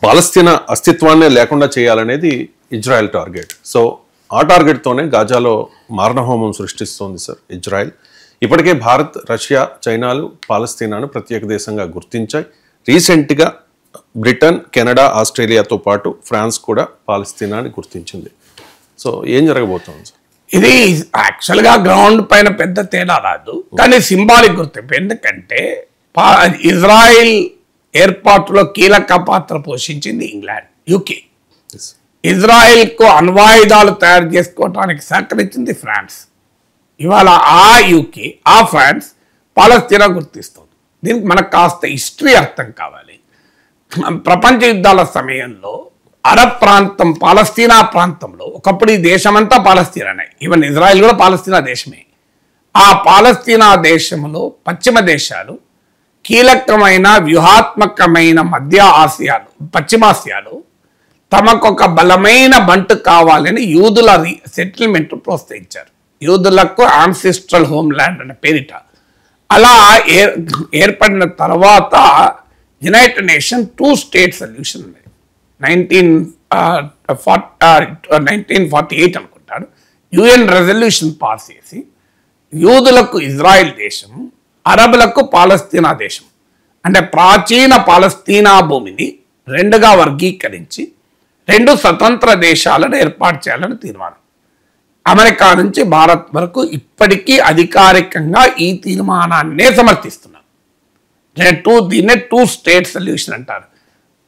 పాలస్తీనా అస్తిత్వాన్నే లేకుండా చేయాలనేది Israel target. So ఆ టార్గెట్తోనే గాజాలో మారణహోమం సృష్టిస్తోంది సార్ ఇజ్రాయెల్. ఇప్పటికే భారత్, రష్యా, చైనాలు పాలస్తీనాను ప్రత్యేక దేశంగా గుర్తించాయి. రీసెంట్గా బ్రిటన్, కెనడా, ఆస్ట్రేలియాతో పాటు ఫ్రాన్స్ కూడా పాలస్తీనాని గుర్తించింది. సో ఏం జరగబోతోంది సార్? ఇది యాక్చువల్గా గ్రౌండ్ పైన పెద్ద తేడా రాదు, కానీ సింబాలిక్ గుర్తింపు. ఎందుకంటే ఇజ్రాయిల్ ఏర్పాటులో కీలక పాత్ర పోషించింది ఇంగ్లాండ్, యూకే. ఇజ్రాయిల్కు అణ్వాయుధాలు తయారు చేసుకోవడానికి సహకరించింది ఫ్రాన్స్. ఇవాళ ఆ యూకే, ఆ ఫ్రాన్స్ పాలస్తీనా గుర్తిస్తుంది. దీనికి మనకు కాస్త హిస్టరీ అర్థం కావాలి. ప్రపంచ యుద్ధాల సమయంలో అరబ్ ప్రాంతం, పాలస్తీనా ప్రాంతంలో ఒకప్పుడు ఈ దేశమంతా పాలస్తీనానే, ఈవెన్ ఇజ్రాయిల్ కూడా పాలస్తీనా దేశమే. ఆ పాలస్తీనా దేశంలో పశ్చిమ దేశాలు కీలకమైన వ్యూహాత్మకమైన మధ్య ఆసియాలు, పశ్చిమాసియాలు తమకొక బలమైన బంటు కావాలని యూదుల సెటిల్మెంట్ ప్రోత్సహించారు. యూదులకు ఆన్సిస్ట్రల్ హోమ్ ల్యాండ్ అనే పేరిట. అలా ఏర్పడిన తర్వాత యునైటెడ్ నేషన్ 2 స్టేట్ సొల్యూషన్ ఉంది. 1948 అనుకుంటాడు. యుఎన్ రెజల్యూషన్ పాస్ చేసి యూదులకు ఇజ్రాయిల్ దేశం, అరబులకు పాలస్తీనా దేశం, అంటే ప్రాచీన పాలస్తీనా భూమిని 2గా వర్గీకరించి 2 స్వతంత్ర దేశాలను ఏర్పాటు చేయాలని తీర్మానం. అమెరికా నుంచి భారత్ వరకు ఇప్పటికీ అధికారికంగా ఈ తీర్మానాన్నే సమర్థిస్తున్నారు. దీన్నే 2 స్టేట్ సొల్యూషన్ అంటారు.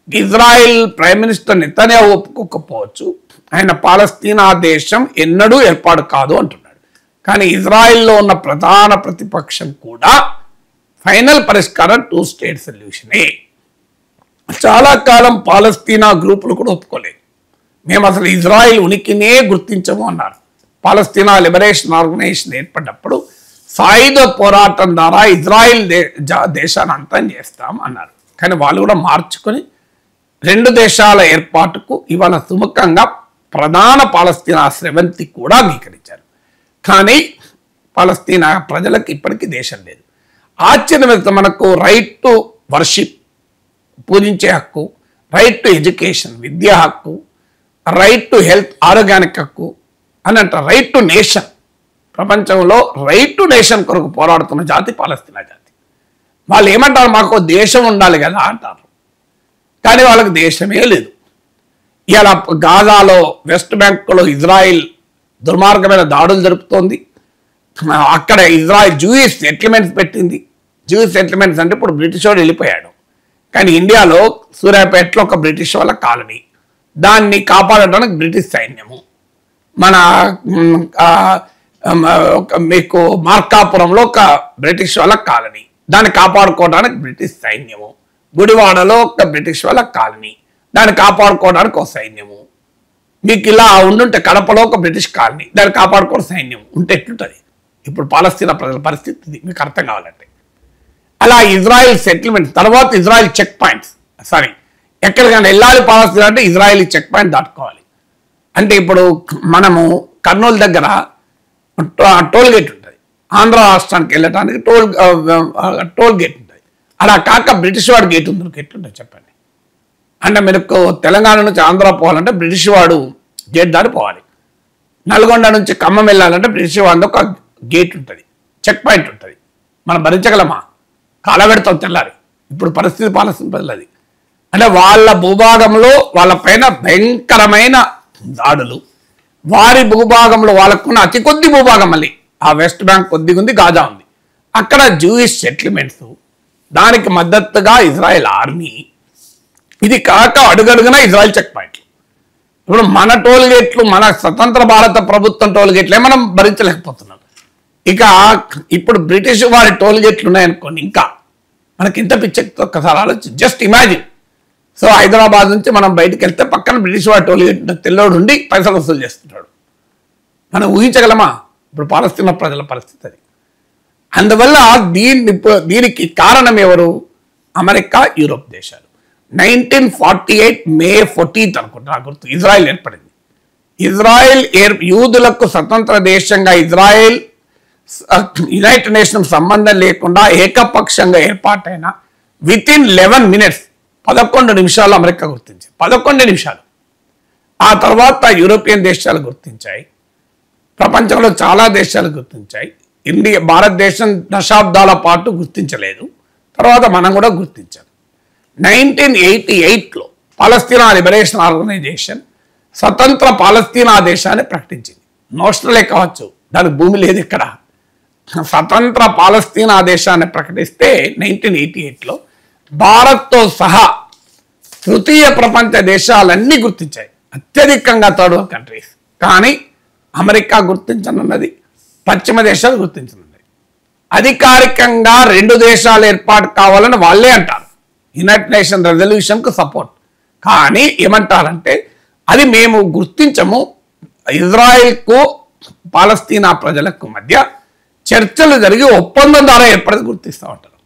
ఇజ్రాయిల్ ప్రైమ్ మినిస్టర్ నెతన్యాహు ఒప్పుకోకపోవచ్చు, ఆయన పాలస్తీనా దేశం ఎన్నడూ ఏర్పాటు కాదు అంటున్నాడు. కానీ ఇజ్రాయిల్లో ఉన్న ప్రధాన ప్రతిపక్షం కూడా ఫైనల్ పరిష్కారం 2 స్టేట్ సొల్యూషనే. చాలా కాలం పాలస్తీనా గ్రూపులు కూడా ఒప్పుకోలేదు. మేము అసలు ఇజ్రాయిల్ ఉనికినే గుర్తించము అన్నారు. పాలస్తీనా లిబరేషన్ ఆర్గనైజేషన్ ఏర్పడినప్పుడు సాయుధ పోరాటం ద్వారా ఇజ్రాయిల్ దేశాన్ని అంతం చేస్తాం అన్నారు. కానీ వాళ్ళు కూడా మార్చుకొని 2 దేశాల ఏర్పాటుకు ఇవాళ సుముఖంగా ప్రధాన పాలస్తీనా స్రవంతి కూడా అంగీకరించారు. కానీ పాలస్తీనా ప్రజలకు ఇప్పటికీ దేశం లేదు. ఆశ్చర్యమే, మనకు రైట్ టు వర్షిప్, పూజించే హక్కు, రైట్ టు ఎడ్యుకేషన్, విద్యా హక్కు, రైట్ టు హెల్త్, ఆరోగ్యానికి హక్కు అని అంటారు. రైట్ టు నేషన్, ప్రపంచంలో రైట్ టు నేషన్ కొరకు పోరాడుతున్న జాతి పాలస్తీనా జాతి. వాళ్ళు ఏమంటారు, మాకు దేశం ఉండాలి కదా అంటారు. కానీ వాళ్ళకి దేశమే లేదు. ఇలా గాజాలో, వెస్ట్ బ్యాంక్లో ఇజ్రాయిల్ దుర్మార్గమైన దాడులు జరుపుతోంది. అక్కడ ఇజ్రాయిల్ జూయిష్ సెటిల్మెంట్స్ పెట్టింది. జూయిష్ సెటిల్మెంట్స్ అంటే ఇప్పుడు బ్రిటిష్ వాడు వెళ్ళిపోయాడు. కానీ ఇండియాలో సూర్యాపేటలో ఒక బ్రిటిష్ వాళ్ళ కాలనీ, దాన్ని కాపాడటానికి బ్రిటిష్ సైన్యము, మన మీకు మార్కాపురంలో ఒక బ్రిటిష్ వాళ్ళ కాలనీ, దాన్ని కాపాడుకోవడానికి బ్రిటిష్ సైన్యము, గుడివాడలో ఒక బ్రిటిష్ వాళ్ళ కాలనీ, దాన్ని కాపాడుకోవడానికి ఒక సైన్యము, మీకు ఇలా ఉండుంటే కడపలో ఒక బ్రిటిష్ కాలనీ, దాన్ని కాపాడుకోవడం సైన్యం ఉంటే ఎట్లుంటుంది? ఇప్పుడు పాలస్తీనా ప్రజల పరిస్థితి మీకు అర్థం కావాలంటే. అలా ఇజ్రాయిల్ సెటిల్మెంట్ తర్వాత ఇజ్రాయిల్ చెక్ పాయింట్స్, ఎక్కడికైనా వెళ్ళాలి పాలస్తీనా అంటే ఇజ్రాయిల్ చెక్ పాయింట్ దాటుకోవాలి. అంటే ఇప్పుడు మనము కర్నూలు దగ్గర టోల్ గేట్ ఉంటుంది, ఆంధ్ర రాష్ట్రానికి వెళ్ళటానికి టోల్ గేట్ ఉంటుంది. అలా కాక బ్రిటిష్ వాడు గేట్ ఉంది, ఎట్లుంటుంది చెప్పండి? అంటే మీరు తెలంగాణ నుంచి ఆంధ్ర పోవాలంటే బ్రిటిష్ వాడు గేట్ దాటి పోవాలి. నల్గొండ నుంచి ఖమ్మం వెళ్ళాలంటే బ్రిటిష్ వాడికి ఒక గేట్ ఉంటుంది, చెక్ పాయింట్ ఉంటుంది. మనం భరించగలమా? కాలబెడతాం తెల్లారి. ఇప్పుడు పరిస్థితి పాలస్తీనా ప్రజలది. అంటే వాళ్ళ భూభాగంలో వాళ్ళ పైన భయంకరమైన దాడులు, వారి భూభాగంలో వాళ్ళకున్న అతి కొద్ది భూభాగం, మళ్ళీ ఆ వెస్ట్ బ్యాంక్ కొద్దిగా ఉంది, గాజా ఉంది, అక్కడ జూయిష్ సెటిల్మెంట్స్, దానికి మద్దతుగా ఇజ్రాయెల్ ఆర్మీ. ఇది కాక అడుగడుగునా ఇజ్రాయెల్ చెక్ పాయింట్లు. ఇప్పుడు మన టోల్ గేట్లు, మన స్వతంత్ర భారత ప్రభుత్వం టోల్ గేట్లే మనం భరించలేకపోతున్నాం. ఇక ఇప్పుడు బ్రిటిష్ వారి టోల్ గేట్లు ఉన్నాయనుకోండి, ఇంకా మనకి ఇంత పిచ్చెక్తో ఒక్కసారి ఆలోచించి జస్ట్ ఇమాజిన్. సో హైదరాబాద్ నుంచి మనం బయటకు వెళ్తే పక్కన బ్రిటిష్ వారి టోల్ గేట్ తెల్లోడు ఉండి పైసలు వసూలు చేస్తుంటాడు. మనం ఊహించగలమా? ఇప్పుడు పాలస్తీనా ప్రజల పరిస్థితి అది. అందువల్ల దీనికి కారణం ఎవరు? అమెరికా, యూరోప్ దేశాలు. 1948 మే 14 అనుకుంటా గుర్తు, ఇజ్రాయెల్ ఏర్పడింది. ఇజ్రాయెల్ యూదులకు స్వతంత్ర దేశంగా ఇజ్రాయెల్ యునైటెడ్ నేషన్ సంబంధం లేకుండా ఏకపక్షంగా ఏర్పాటైన విత్ ఇన్ 11 minutes 11 నిమిషాలు అమెరికా గుర్తించింది. 11 నిమిషాలు. ఆ తర్వాత యూరోపియన్ దేశాలు గుర్తించాయి, ప్రపంచంలో చాలా దేశాలు గుర్తించాయి. భారతదేశం దశాబ్దాల పాటు గుర్తించలేదు, తర్వాత మనం కూడా గుర్తించాం. 1988లో పాలస్తీనా లిబరేషన్ ఆర్గనైజేషన్ స్వతంత్ర పాలస్తీనా దేశాన్ని ప్రకటించింది. నోషనలే కావచ్చు, దానికి భూమి లేదు ఇక్కడ. స్వతంత్ర పాలస్తీనా దేశాన్ని ప్రకటిస్తే 1988లో భారత్తో సహా తృతీయ ప్రపంచ దేశాలన్నీ గుర్తించాయి, అత్యధికంగా థర్డ్ వరల్డ్ కంట్రీస్. కానీ అమెరికా గుర్తించనున్నది, పశ్చిమ దేశాలు గుర్తించనున్నది. అధికారికంగా 2 దేశాలు ఏర్పాటు కావాలని వాళ్ళే అంటారు, యునైటెడ్ నేషన్ రెజల్యూషన్కు సపోర్ట్. కానీ ఏమంటారంటే అది మేము గుర్తించము, ఇజ్రాయెల్కు పాలస్తీనా ప్రజలకు మధ్య చర్చలు జరిగి ఒప్పందం ద్వారా ఏర్పడి గుర్తిస్తూ ఉంటారు.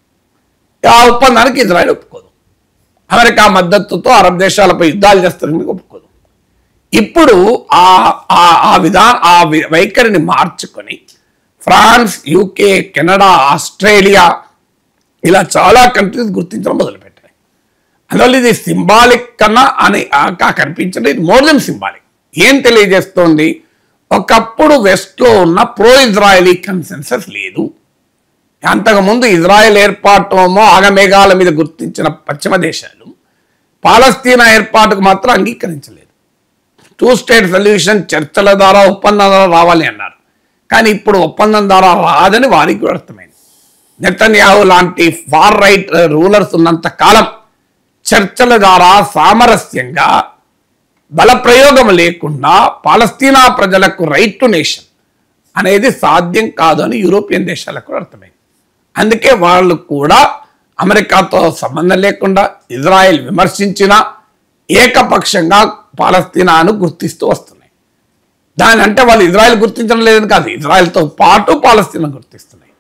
ఆ ఒప్పందానికి ఇజ్రాయెల్ ఒప్పుకోదు, అమెరికా మద్దతుతో అరబ్ దేశాలపై యుద్ధాలు చేస్తారని ఒప్పుకోదు. ఇప్పుడు ఆ వైఖరిని మార్చుకొని ఫ్రాన్స్, యూకే, కెనడా, ఆస్ట్రేలియా ఇలా చాలా కంట్రీస్ గుర్తించడం మొదలుపెట్టాయి. అందువల్ల ఇది సింబాలిక్ కన్నా అని కనిపించడం, ఇది మోర్ దెన్ సింబాలిక్. ఏం తెలియజేస్తోంది? ఒకప్పుడు వెస్ట్లో ఉన్న ప్రో ఇజ్రాయలీ కన్సెన్సస్ లేదు. అంతకుముందు ఇజ్రాయెల్ ఏర్పాటుమో ఆగమేఘాల మీద గుర్తించిన పశ్చిమ దేశాలు పాలస్తీనా ఏర్పాటుకు మాత్రం అంగీకరించలేదు. 2 స్టేట్ సొల్యూషన్ చర్చల ద్వారా, ఒప్పందం ద్వారా రావాలి అన్నారు. కానీ ఇప్పుడు ఒప్పందం ద్వారా రాదని వారికి కూడా అర్థమైంది. నెతన్యాహు లాంటి ఫార్ రైట్ రూలర్స్ ఉన్నంత కాలం చర్చల ద్వారా సామరస్యంగా బలప్రయోగం లేకుండా పాలస్తీనా ప్రజలకు రైట్ టు నేషన్ అనేది సాధ్యం కాదు అని యూరోపియన్ దేశాలకు కూడా అర్థమైంది. అందుకే వాళ్ళు కూడా అమెరికాతో సంబంధం లేకుండా ఇజ్రాయెల్ విమర్శించిన ఏకపక్షంగా పాలస్తీనాను గుర్తిస్తూ వస్తున్నాయి. దాని అంటే వాళ్ళు ఇజ్రాయెల్ గుర్తించడం లేదని కాదు, ఇజ్రాయెల్తో పాటు పాలస్తీనా గుర్తిస్తున్నాయి.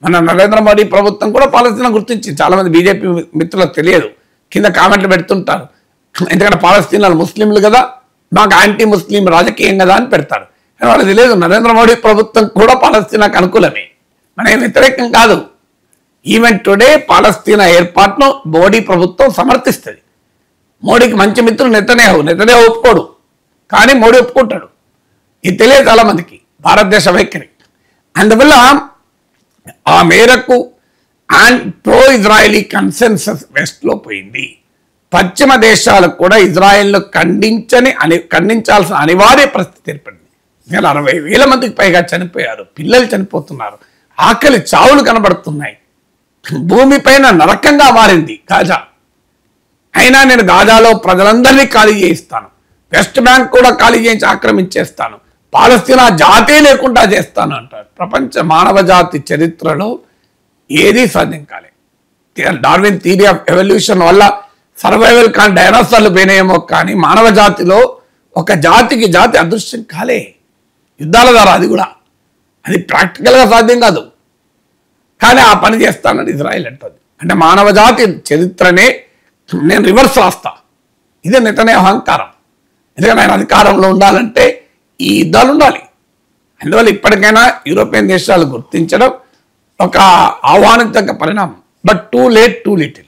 మన నరేంద్ర మోడీ ప్రభుత్వం కూడా పాలస్తీనా గుర్తించింది. చాలామంది బీజేపీ మిత్రులకు తెలియదు, కింద కామెంట్లు పెడుతుంటారు. ఎందుకంటే పాలస్తీనాలు ముస్లింలు కదా, మాకు యాంటీ ముస్లిం రాజకీయం కదా అని పెడతారు. కానీ వాళ్ళకి తెలియదు, నరేంద్ర మోడీ ప్రభుత్వం కూడా పాలస్తీనాకు అనుకూలమే, మన వ్యతిరేకం కాదు. ఈవెన్ టుడే పాలస్తీనా ఏర్పాటును మోడీ ప్రభుత్వం సమర్థిస్తుంది. మోడీకి మంచి మిత్రుడు నెతన్యాహు ఒప్పుకోడు, కానీ మోడీ ఒప్పుకుంటాడు. ఇది తెలియదు చాలా మందికి భారతదేశ వైఖరి. అందువల్ల ఆ మేరకు ప్రో ఇజ్రాయలీ కన్సెన్సస్ వెస్ట్లో పోయింది. పశ్చిమ దేశాలకు కూడా ఇజ్రాయెల్ను ఖండించాల్సిన అనివార్య పరిస్థితి ఏర్పడింది. 60,000 మందికి పైగా చనిపోయారు, పిల్లలు చనిపోతున్నారు, ఆకలి చావులు కనబడుతున్నాయి, భూమిపైన నరకంగా మారింది గాజా. అయినా నేను గాజాలో ప్రజలందరినీ ఖాళీ చేయిస్తాను, వెస్ట్ బ్యాంక్ కూడా ఖాళీ చేయించి ఆక్రమించేస్తాను, పాలస్తీనా జాతే లేకుండా చేస్తాను అంటారు. ప్రపంచ మానవ జాతి చరిత్రలో ఏదీ సాధ్యం కాలే. డార్విన్ థియరీ ఆఫ్ ఎవల్యూషన్ వల్ల సర్వైవల్ కానీ డైనోసార్లు పోయినాయేమో, కానీ మానవ జాతిలో ఒక జాతికి జాతి అదృశ్యం కాలే, యుద్ధాల ద్వారా. అది ప్రాక్టికల్గా సాధ్యం కాదు. కానీ ఆ పని చేస్తానని ఇజ్రాయెల్ అంటుంది. అంటే మానవ జాతి చరిత్రనే నేను రివర్స్ రాస్తా, ఇదే నెతన్యాహు అహంకారం. ఎందుకంటే ఆయన అధికారంలో ఉండాలంటే ఈ యుద్ధాలు ఉండాలి. అందువల్ల ఇప్పటికైనా యూరోపియన్ దేశాలు గుర్తించడం ఒక ఆహ్వానించదగ్గ పరిణామం. But too late two little.